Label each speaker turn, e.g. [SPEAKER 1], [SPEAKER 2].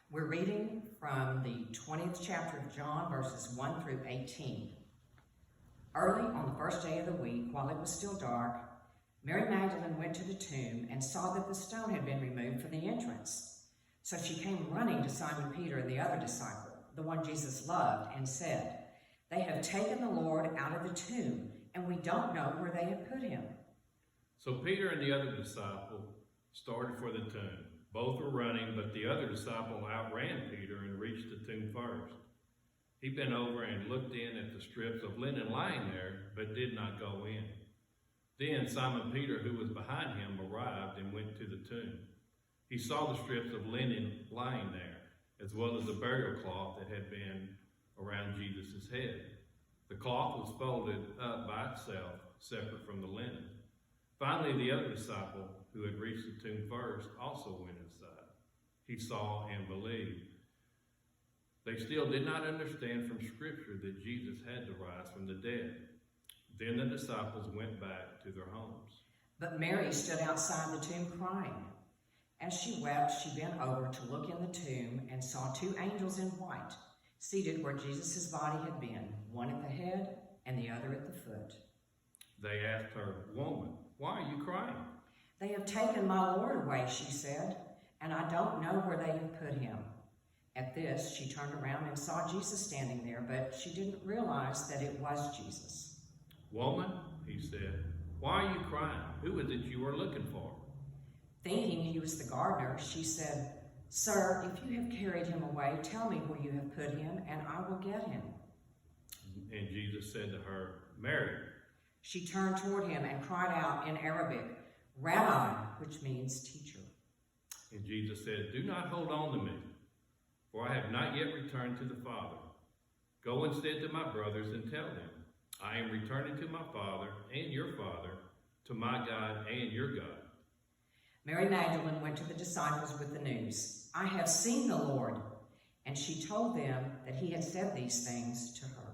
[SPEAKER 1] We're reading from the 20th chapter of John, verses 1 through 18. Early on the first day of the week, while it was still dark, Mary Magdalene went to the tomb and saw that the stone had been removed from the entrance. So she came running to Simon Peter and the other disciple, the one Jesus loved, and said, "They have taken the Lord out of the tomb, and we don't know where they have put him."
[SPEAKER 2] So Peter and the other disciple started for the tomb. Both were running, but the other disciple outran Peter and reached the tomb first. He bent over and looked in at the strips of linen lying there, but did not go in. Then Simon Peter, who was behind him, arrived and went to the tomb. He saw the strips of linen lying there, as well as the burial cloth that had been around Jesus' head. The cloth was folded up by itself, separate from the linen. Finally, the other disciple, who had reached the tomb first, also went inside. He saw and believed. They still did not understand from Scripture that Jesus had to rise from the dead. Then the disciples went back to their homes.
[SPEAKER 1] But Mary stood outside the tomb crying. As she wept, she bent over to look in the tomb and saw two angels in white, seated where Jesus' body had been, one at the head and the other at the foot.
[SPEAKER 2] They asked her, "Woman, why are you crying?"
[SPEAKER 1] "They have taken my Lord away," she said, "and I don't know where they have put him." At this, she turned around and saw Jesus standing there, but she didn't realize that it was Jesus.
[SPEAKER 2] "Woman," he said, "why are you crying? Who is it you are looking for?"
[SPEAKER 1] Thinking he was the gardener, she said, "Sir, if you have carried him away, tell me where you have put him, and I will get him."
[SPEAKER 2] And Jesus said to her, "Mary."
[SPEAKER 1] She turned toward him and cried out in Arabic, "Rabbi," which means teacher.
[SPEAKER 2] And Jesus said, "Do not hold on to me, for I have not yet returned to the Father. Go instead to my brothers and tell them, I am returning to my Father and your Father, to my God and your God."
[SPEAKER 1] Mary Magdalene went to the disciples with the news, "I have seen the Lord," and she told them that he had said these things to her.